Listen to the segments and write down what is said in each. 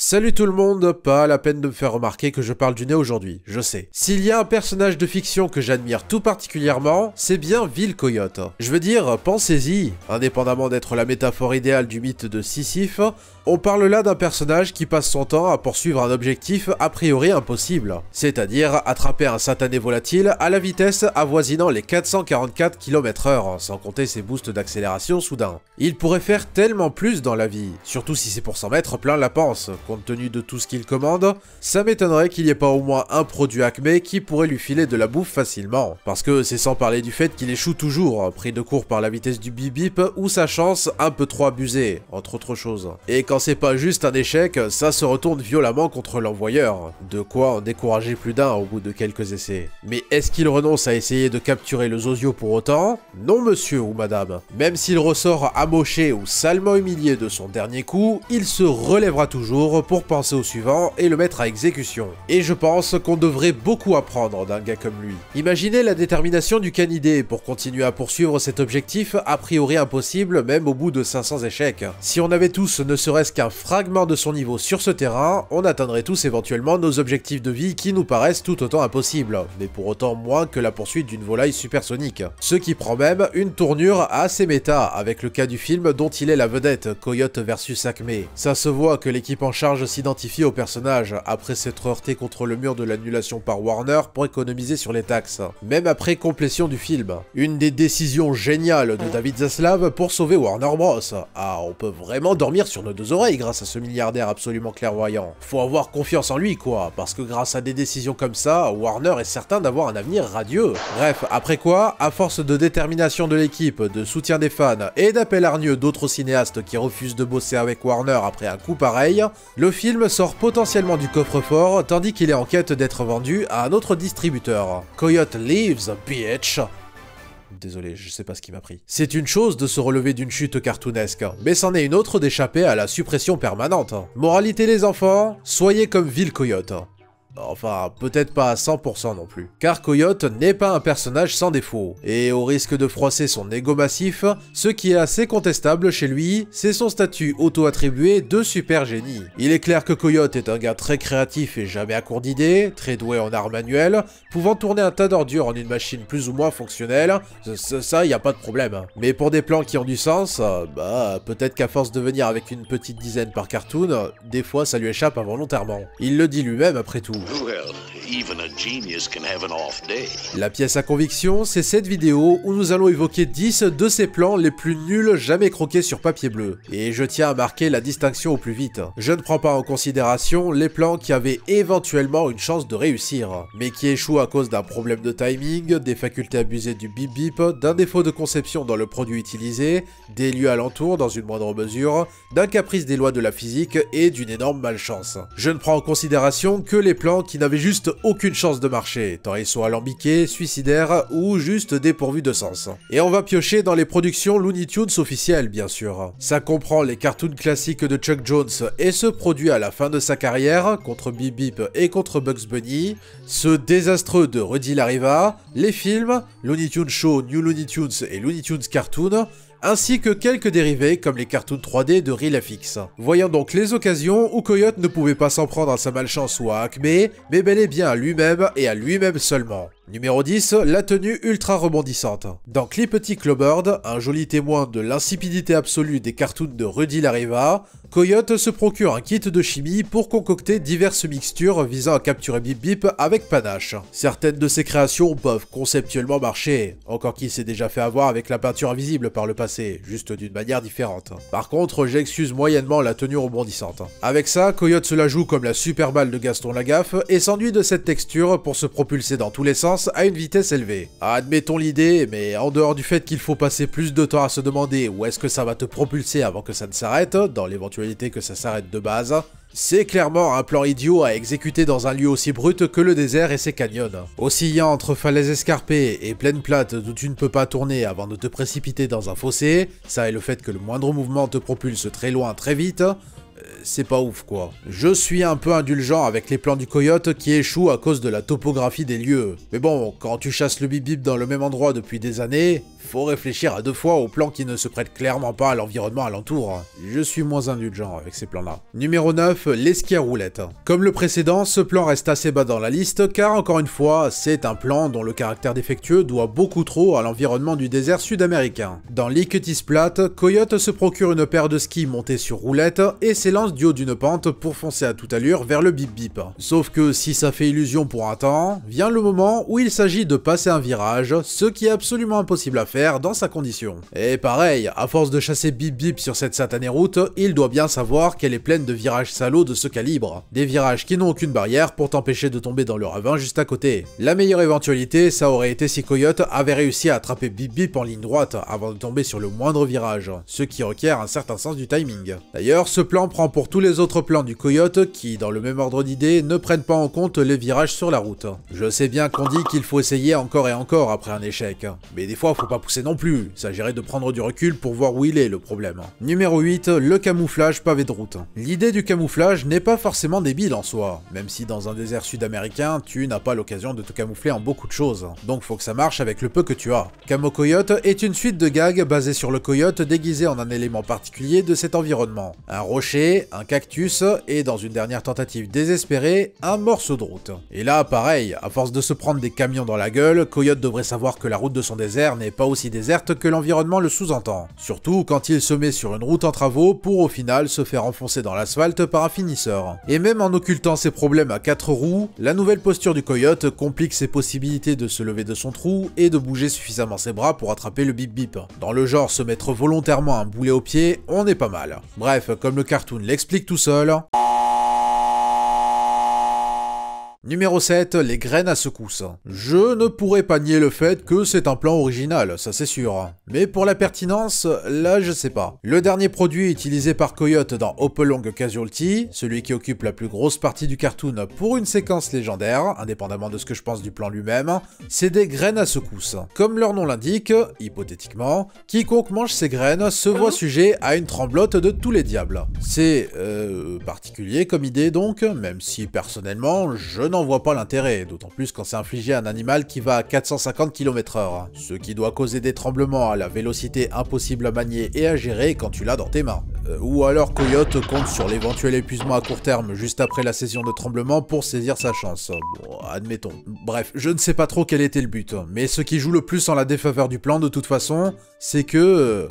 Salut tout le monde, pas la peine de me faire remarquer que je parle du nez aujourd'hui, je sais. S'il y a un personnage de fiction que j'admire tout particulièrement, c'est bien Will Coyote. Je veux dire, pensez-y, indépendamment d'être la métaphore idéale du mythe de Sisyphe, on parle là d'un personnage qui passe son temps à poursuivre un objectif a priori impossible, c'est-à-dire attraper un satané volatile à la vitesse avoisinant les 444 km/h, sans compter ses boosts d'accélération soudains. Il pourrait faire tellement plus dans la vie, surtout si c'est pour s'en mettre plein la panse. Compte tenu de tout ce qu'il commande, ça m'étonnerait qu'il n'y ait pas au moins un produit Acme qui pourrait lui filer de la bouffe facilement. Parce que c'est sans parler du fait qu'il échoue toujours, pris de court par la vitesse du bip bip ou sa chance un peu trop abusée, entre autres choses. Et quand c'est pas juste un échec, ça se retourne violemment contre l'envoyeur. De quoi en décourager plus d'un au bout de quelques essais. Mais est-ce qu'il renonce à essayer de capturer le Zozio pour autant? Non monsieur ou madame. Même s'il ressort amoché ou salement humilié de son dernier coup, il se relèvera toujours pour penser au suivant et le mettre à exécution. Et je pense qu'on devrait beaucoup apprendre d'un gars comme lui. Imaginez la détermination du canidé pour continuer à poursuivre cet objectif a priori impossible même au bout de 500 échecs. Si on avait tous ne serait-ce qu'un fragment de son niveau sur ce terrain, on atteindrait tous éventuellement nos objectifs de vie qui nous paraissent tout autant impossibles, mais pour autant moins que la poursuite d'une volaille supersonique. Ce qui prend même une tournure assez méta avec le cas du film dont il est la vedette, Coyote vs Acme. Ça se voit que l'équipe en charge s'identifie au personnage, après s'être heurté contre le mur de l'annulation par Warner pour économiser sur les taxes, même après complétion du film. Une des décisions géniales de David Zaslav pour sauver Warner Bros. Ah, on peut vraiment dormir sur nos deux oreilles grâce à ce milliardaire absolument clairvoyant. Faut avoir confiance en lui quoi, parce que grâce à des décisions comme ça, Warner est certain d'avoir un avenir radieux. Bref, après quoi, à force de détermination de l'équipe, de soutien des fans et d'appels hargneux d'autres cinéastes qui refusent de bosser avec Warner après un coup pareil, le film sort potentiellement du coffre-fort tandis qu'il est en quête d'être vendu à un autre distributeur. Coyote Leaves, bitch. Désolé, je sais pas ce qui m'a pris. C'est une chose de se relever d'une chute cartoonesque, mais c'en est une autre d'échapper à la suppression permanente. Moralité les enfants, soyez comme Will Coyote. Enfin, peut-être pas à 100% non plus. Car Coyote n'est pas un personnage sans défaut. Et au risque de froisser son ego massif, ce qui est assez contestable chez lui, c'est son statut auto-attribué de super génie. Il est clair que Coyote est un gars très créatif et jamais à court d'idées, très doué en art manuel, pouvant tourner un tas d'ordures en une machine plus ou moins fonctionnelle, ça y a pas de problème. Mais pour des plans qui ont du sens, bah peut-être qu'à force de venir avec une petite dizaine par cartoon, des fois ça lui échappe involontairement. Il le dit lui-même après tout. Well, even a genius can have an off day. La pièce à conviction, c'est cette vidéo où nous allons évoquer 10 de ces plans les plus nuls jamais croqués sur papier bleu. Et je tiens à marquer la distinction au plus vite. Je ne prends pas en considération les plans qui avaient éventuellement une chance de réussir, mais qui échouent à cause d'un problème de timing, des facultés abusées du bip bip, d'un défaut de conception dans le produit utilisé, des lieux alentours dans une moindre mesure, d'un caprice des lois de la physique et d'une énorme malchance. Je ne prends en considération que les plans qui n'avaient juste aucune chance de marcher, tant ils sont alambiqués, suicidaires ou juste dépourvus de sens. Et on va piocher dans les productions Looney Tunes officielles bien sûr. Ça comprend les cartoons classiques de Chuck Jones et ce produit à la fin de sa carrière, contre Bip Bip et contre Bugs Bunny, ce désastreux de Rudy Lariva, les films, Looney Tunes Show, New Looney Tunes et Looney Tunes Cartoon, ainsi que quelques dérivés comme les cartoons 3D de ReelFX. Voyons donc les occasions où Coyote ne pouvait pas s'en prendre à sa malchance ou à Acme, mais bel et bien à lui-même et à lui-même seulement. Numéro 10, la tenue ultra rebondissante. Dans Clippity Clobird, un joli témoin de l'insipidité absolue des cartoons de Rudy Lariva, Coyote se procure un kit de chimie pour concocter diverses mixtures visant à capturer Bip Bip avec panache. Certaines de ses créations peuvent conceptuellement marcher, encore qu'il s'est déjà fait avoir avec la peinture invisible par le passé, juste d'une manière différente. Par contre, j'excuse moyennement la tenue rebondissante. Avec ça, Coyote se la joue comme la super balle de Gaston Lagaffe et s'enduit de cette texture pour se propulser dans tous les sens à une vitesse élevée. Admettons l'idée, mais en dehors du fait qu'il faut passer plus de temps à se demander où est-ce que ça va te propulser avant que ça ne s'arrête, dans l'éventualité que ça s'arrête de base, c'est clairement un plan idiot à exécuter dans un lieu aussi brut que le désert et ses canyons. Oscillant entre falaises escarpées et plaines plates d'où tu ne peux pas tourner avant de te précipiter dans un fossé, ça et le fait que le moindre mouvement te propulse très loin très vite, c'est pas ouf quoi. Je suis un peu indulgent avec les plans du Coyote qui échouent à cause de la topographie des lieux. Mais bon, quand tu chasses le Bip-Bip dans le même endroit depuis des années, faut réfléchir à 2 fois aux plans qui ne se prêtent clairement pas à l'environnement alentour. Je suis moins indulgent avec ces plans-là. Numéro 9, l'esquí à roulette. Comme le précédent, ce plan reste assez bas dans la liste car encore une fois, c'est un plan dont le caractère défectueux doit beaucoup trop à l'environnement du désert sud-américain. Dans Lickety Splat, Coyote se procure une paire de skis montés sur roulette et s'élance du haut d'une pente pour foncer à toute allure vers le Bip-Bip. Sauf que si ça fait illusion pour un temps, vient le moment où il s'agit de passer un virage, ce qui est absolument impossible à faire dans sa condition. Et pareil, à force de chasser Bip-Bip sur cette satanée route, il doit bien savoir qu'elle est pleine de virages salauds de ce calibre. Des virages qui n'ont aucune barrière pour t'empêcher de tomber dans le ravin juste à côté. La meilleure éventualité, ça aurait été si Coyote avait réussi à attraper Bip-Bip en ligne droite avant de tomber sur le moindre virage, ce qui requiert un certain sens du timing. D'ailleurs, ce plan prend pour tous les autres plans du Coyote qui, dans le même ordre d'idées, ne prennent pas en compte les virages sur la route. Je sais bien qu'on dit qu'il faut essayer encore et encore après un échec, mais des fois faut pas pousser non plus, il s'agirait de prendre du recul pour voir où il est le problème. Numéro 8, le camouflage pavé de route. L'idée du camouflage n'est pas forcément débile en soi, même si dans un désert sud-américain, tu n'as pas l'occasion de te camoufler en beaucoup de choses, donc faut que ça marche avec le peu que tu as. Camo Coyote est une suite de gags basés sur le coyote déguisé en un élément particulier de cet environnement. Un rocher, un cactus et dans une dernière tentative désespérée, un morceau de route. Et là, pareil, à force de se prendre des camions dans la gueule, Coyote devrait savoir que la route de son désert n'est pas aussi déserte que l'environnement le sous-entend. Surtout quand il se met sur une route en travaux pour au final se faire enfoncer dans l'asphalte par un finisseur. Et même en occultant ses problèmes à 4 roues, la nouvelle posture du Coyote complique ses possibilités de se lever de son trou et de bouger suffisamment ses bras pour attraper le Bip-Bip. Dans le genre se mettre volontairement un boulet au pied, on est pas mal. Bref, comme le cartoon l'explique tout seul... Numéro 7, les graines à secousse. Je ne pourrais pas nier le fait que c'est un plan original, ça c'est sûr. Mais pour la pertinence, là je sais pas. Le dernier produit utilisé par Coyote dans Hopalong Casualty, celui qui occupe la plus grosse partie du cartoon pour une séquence légendaire, indépendamment de ce que je pense du plan lui-même, c'est des graines à secousse. Comme leur nom l'indique, hypothétiquement, quiconque mange ces graines se voit sujet à une tremblote de tous les diables. C'est particulier comme idée donc, même si personnellement je n'en vois pas l'intérêt, d'autant plus quand c'est infligé à un animal qui va à 450 km/h, ce qui doit causer des tremblements à la vélocité impossible à manier et à gérer quand tu l'as dans tes mains. Ou alors Coyote compte sur l'éventuel épuisement à court terme juste après la session de tremblement pour saisir sa chance. Bon, admettons. Bref, je ne sais pas trop quel était le but, mais ce qui joue le plus en la défaveur du plan de toute façon, c'est que...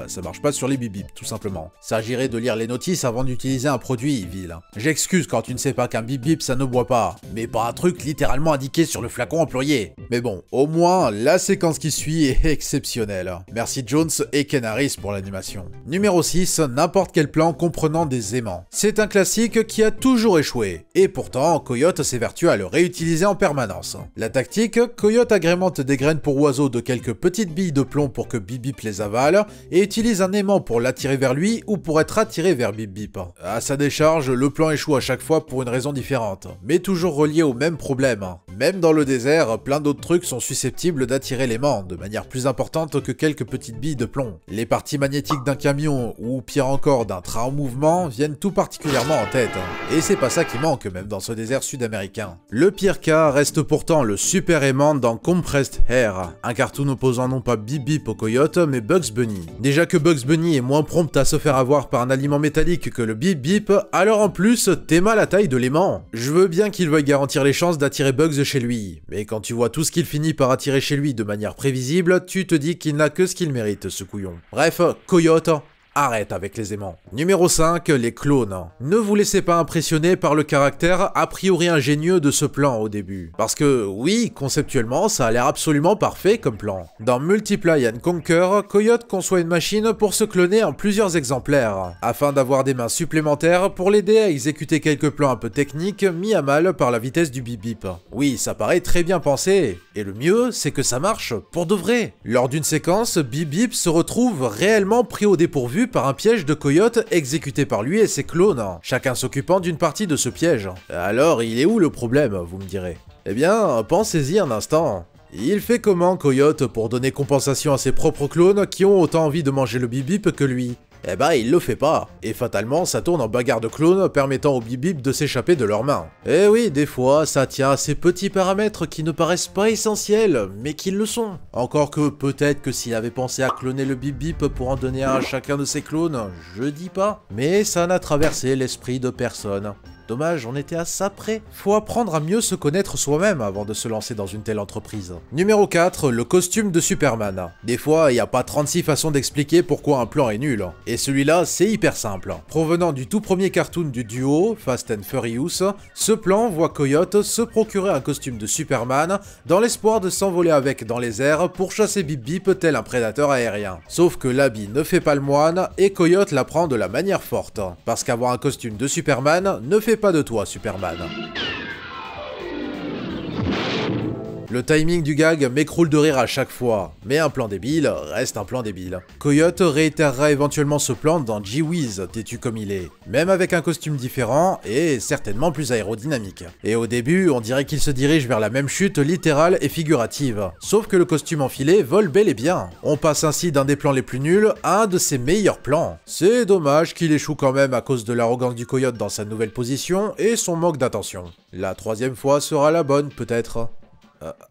ça marche pas sur les Bip-Bip, tout simplement. S'agirait de lire les notices avant d'utiliser un produit evil. J'excuse quand tu ne sais pas qu'un Bip-Bip ça ne boit pas, mais pas un truc littéralement indiqué sur le flacon employé. Mais bon, au moins, la séquence qui suit est exceptionnelle. Merci Jones et Ken Harris pour l'animation. Numéro 6, n'importe quel plan comprenant des aimants. C'est un classique qui a toujours échoué, et pourtant, Coyote s'évertue à le réutiliser en permanence. La tactique, Coyote agrémente des graines pour oiseaux de quelques petites billes de plomb pour que Bip-Bip les avale, et utilise un aimant pour l'attirer vers lui ou pour être attiré vers Bip-Bip. À sa décharge, le plan échoue à chaque fois pour une raison différente, mais toujours relié au même problème. Même dans le désert, plein d'autres trucs sont susceptibles d'attirer l'aimant, de manière plus importante que quelques petites billes de plomb. Les parties magnétiques d'un camion, ou pire encore d'un train en mouvement, viennent tout particulièrement en tête. Et c'est pas ça qui manque même dans ce désert sud-américain. Le pire cas reste pourtant le super aimant dans Compressed Air, un cartoon opposant non pas Bip-Bip au Coyote, mais Bugs Bunny. Déjà que Bugs Bunny est moins prompt à se faire avoir par un aliment métallique que le Bip-Bip, alors en plus, t'es mal à taille de l'aimant. Je veux bien qu'il veuille garantir les chances d'attirer Bugs chez lui, mais quand tu vois tout ce qu'il finit par attirer chez lui de manière prévisible, tu te dis qu'il n'a que ce qu'il mérite, ce couillon. Bref, Coyote... arrête avec les aimants. Numéro 5, les clones. Ne vous laissez pas impressionner par le caractère a priori ingénieux de ce plan au début. Parce que, oui, conceptuellement, ça a l'air absolument parfait comme plan. Dans Multiply and Conquer, Coyote conçoit une machine pour se cloner en plusieurs exemplaires, afin d'avoir des mains supplémentaires pour l'aider à exécuter quelques plans un peu techniques mis à mal par la vitesse du Bip-Bip. Oui, ça paraît très bien pensé, et le mieux, c'est que ça marche pour de vrai. Lors d'une séquence, Bip-Bip se retrouve réellement pris au dépourvu par un piège de Coyote exécuté par lui et ses clones, chacun s'occupant d'une partie de ce piège. Alors, il est où le problème, vous me direz? Eh bien, pensez-y un instant. Il fait comment Coyote pour donner compensation à ses propres clones qui ont autant envie de manger le Bip-Bip que lui? Eh ben il le fait pas, et fatalement ça tourne en bagarre de clones permettant aux Bip-Bip de s'échapper de leurs mains. Eh oui, des fois ça tient à ces petits paramètres qui ne paraissent pas essentiels, mais qui le sont. Encore que peut-être que s'il avait pensé à cloner le Bip-Bip pour en donner un à chacun de ses clones, je dis pas. Mais ça n'a traversé l'esprit de personne. Dommage, on était à ça près. Faut apprendre à mieux se connaître soi-même avant de se lancer dans une telle entreprise. Numéro 4, le costume de Superman. Des fois, il n'y a pas 36 façons d'expliquer pourquoi un plan est nul. Et celui-là, c'est hyper simple. Provenant du tout premier cartoon du duo, Fast and Furious, ce plan voit Coyote se procurer un costume de Superman dans l'espoir de s'envoler avec dans les airs pour chasser Bip-Bip tel un prédateur aérien. Sauf que l'habit ne fait pas le moine et Coyote l'apprend de la manière forte. Parce qu'avoir un costume de Superman ne fait pas de toi, Superman. Le timing du gag m'écroule de rire à chaque fois, mais un plan débile reste un plan débile. Coyote réitérera éventuellement ce plan dans G-Wiz, têtu comme il est, même avec un costume différent et certainement plus aérodynamique. Et au début, on dirait qu'il se dirige vers la même chute littérale et figurative, sauf que le costume enfilé vole bel et bien. On passe ainsi d'un des plans les plus nuls à un de ses meilleurs plans. C'est dommage qu'il échoue quand même à cause de l'arrogance du Coyote dans sa nouvelle position et son manque d'attention. La troisième fois sera la bonne peut-être.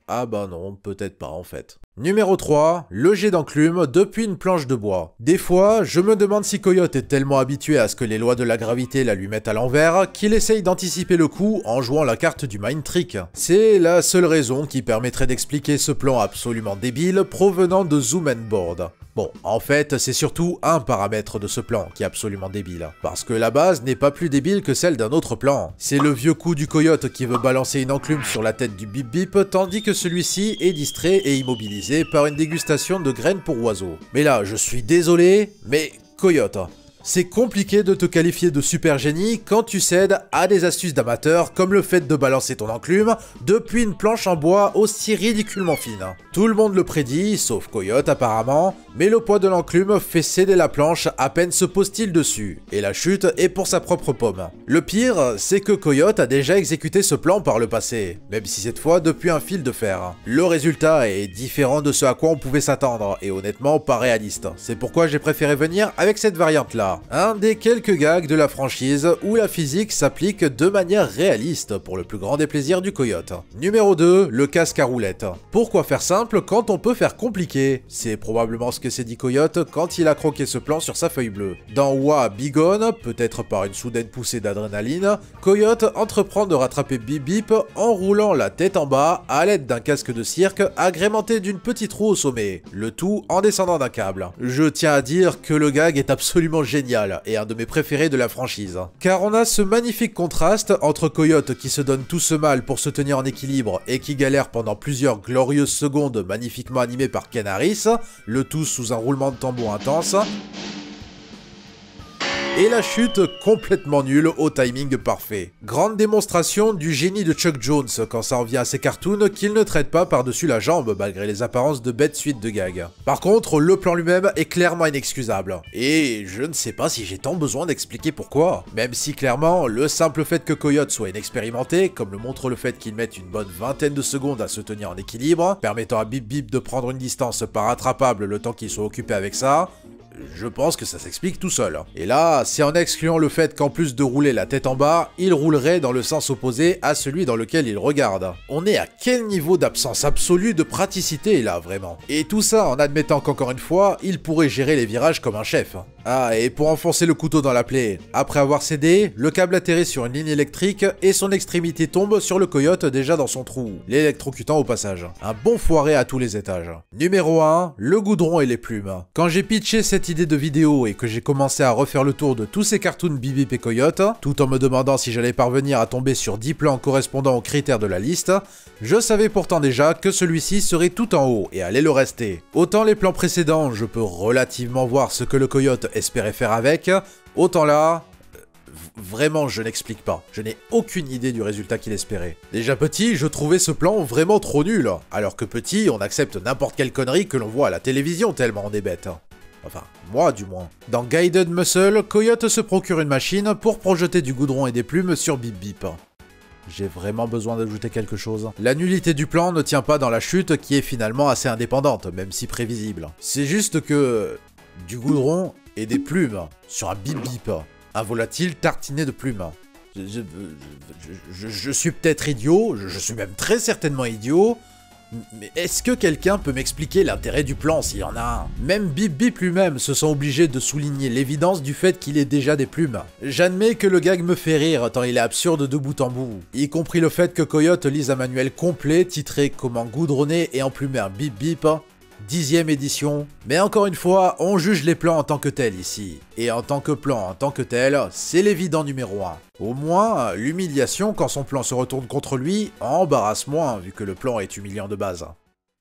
Ah bah non, peut-être pas en fait. Numéro 3, le jet d'enclume depuis une planche de bois. Des fois, je me demande si Coyote est tellement habitué à ce que les lois de la gravité la lui mettent à l'envers qu'il essaye d'anticiper le coup en jouant la carte du mind trick. C'est la seule raison qui permettrait d'expliquer ce plan absolument débile provenant de Zoom and Board. Bon, en fait, c'est surtout un paramètre de ce plan qui est absolument débile. Parce que la base n'est pas plus débile que celle d'un autre plan. C'est le vieux coup du Coyote qui veut balancer une enclume sur la tête du Bip-Bip, tandis que celui-ci est distrait et immobilisé par une dégustation de graines pour oiseaux. Mais là, je suis désolé, mais Coyote, c'est compliqué de te qualifier de super génie quand tu cèdes à des astuces d'amateurs comme le fait de balancer ton enclume depuis une planche en bois aussi ridiculement fine. Tout le monde le prédit, sauf Coyote apparemment, mais le poids de l'enclume fait céder la planche à peine se pose-t-il dessus, et la chute est pour sa propre pomme. Le pire, c'est que Coyote a déjà exécuté ce plan par le passé, même si cette fois depuis un fil de fer. Le résultat est différent de ce à quoi on pouvait s'attendre, et honnêtement pas réaliste. C'est pourquoi j'ai préféré venir avec cette variante-là. Un des quelques gags de la franchise où la physique s'applique de manière réaliste pour le plus grand des plaisirs du Coyote. Numéro 2, le casque à roulettes. Pourquoi faire simple quand on peut faire compliqué? C'est probablement ce que s'est dit Coyote quand il a croqué ce plan sur sa feuille bleue. Dans Wa Bigone, peut-être par une soudaine poussée d'adrénaline, Coyote entreprend de rattraper Bip-Bip en roulant la tête en bas à l'aide d'un casque de cirque agrémenté d'une petite roue au sommet, le tout en descendant d'un câble. Je tiens à dire que le gag est absolument génial et un de mes préférés de la franchise. Car on a ce magnifique contraste entre Coyote qui se donne tout ce mal pour se tenir en équilibre et qui galère pendant plusieurs glorieuses secondes magnifiquement animé par Ken Harris, le tout sous un roulement de tambour intense, et la chute complètement nulle au timing parfait. Grande démonstration du génie de Chuck Jones quand ça revient à ses cartoons qu'il ne traite pas par-dessus la jambe malgré les apparences de bêtes suites de gags. Par contre, le plan lui-même est clairement inexcusable. Et je ne sais pas si j'ai tant besoin d'expliquer pourquoi. Même si clairement, le simple fait que Coyote soit inexpérimenté, comme le montre le fait qu'il mette une bonne vingtaine de secondes à se tenir en équilibre, permettant à Bip-Bip de prendre une distance pas rattrapable le temps qu'il soit occupé avec ça, je pense que ça s'explique tout seul. Et là, c'est en excluant le fait qu'en plus de rouler la tête en bas, il roulerait dans le sens opposé à celui dans lequel il regarde. On est à quel niveau d'absence absolue de praticité là, vraiment? Et tout ça en admettant qu'encore une fois, il pourrait gérer les virages comme un chef. Ah, et pour enfoncer le couteau dans la plaie, après avoir cédé, le câble atterrit sur une ligne électrique et son extrémité tombe sur le Coyote déjà dans son trou, l'électrocutant au passage. Un bon foiré à tous les étages. Numéro 1, le goudron et les plumes. Quand j'ai pitché cette idée de vidéo et que j'ai commencé à refaire le tour de tous ces cartoons Bip-Bip et Coyote, tout en me demandant si j'allais parvenir à tomber sur 10 plans correspondant aux critères de la liste, je savais pourtant déjà que celui-ci serait tout en haut et allait le rester. Autant les plans précédents, je peux relativement voir ce que le Coyote espérait faire avec, autant là, vraiment je n'explique pas. Je n'ai aucune idée du résultat qu'il espérait. Déjà petit, je trouvais ce plan vraiment trop nul, alors que petit, on accepte n'importe quelle connerie que l'on voit à la télévision tellement on est bête. Enfin, moi du moins. Dans Guided Muscle, Coyote se procure une machine pour projeter du goudron et des plumes sur Bip-Bip. J'ai vraiment besoin d'ajouter quelque chose. La nullité du plan ne tient pas dans la chute qui est finalement assez indépendante, même si prévisible. C'est juste que... du goudron et des plumes sur un bip bip. Un volatile tartiné de plumes. Je suis peut-être idiot, je suis même très certainement idiot, mais est-ce que quelqu'un peut m'expliquer l'intérêt du plan s'il y en a un? Même Bip Bip lui-même se sent obligé de souligner l'évidence du fait qu'il ait déjà des plumes. J'admets que le gag me fait rire tant il est absurde de bout en bout, y compris le fait que Coyote lise un manuel complet titré Comment goudronner et emplumer un Bip Bip, 10e édition, mais encore une fois, on juge les plans en tant que tels ici. Et en tant que plan en tant que tel, c'est l'évident numéro 1. Au moins, l'humiliation quand son plan se retourne contre lui embarrasse moins vu que le plan est humiliant de base.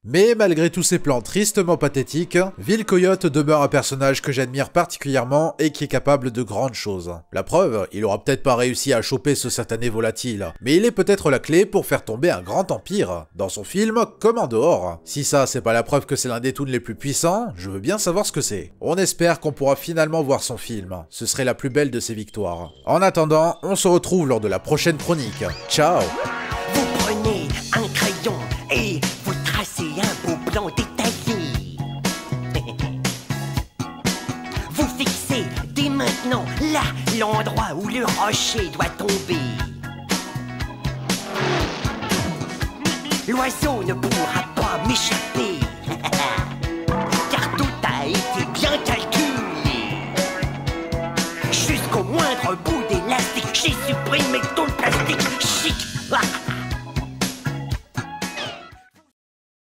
Mais malgré tous ces plans tristement pathétiques, Will Coyote demeure un personnage que j'admire particulièrement et qui est capable de grandes choses. La preuve, il aura peut-être pas réussi à choper ce satané volatile, mais il est peut-être la clé pour faire tomber un grand empire, dans son film comme en dehors. Si ça c'est pas la preuve que c'est l'un des toons les plus puissants, je veux bien savoir ce que c'est. On espère qu'on pourra finalement voir son film, ce serait la plus belle de ses victoires. En attendant, on se retrouve lors de la prochaine chronique. Ciao! Vous prenez un crayon et vous tracez un beau plan détaillé. Vous fixez dès maintenant là l'endroit où le rocher doit tomber. L'oiseau ne pourra pas m'échapper, car tout a été bien calculé. Jusqu'au moindre bout d'élastique, j'ai supprimé tout.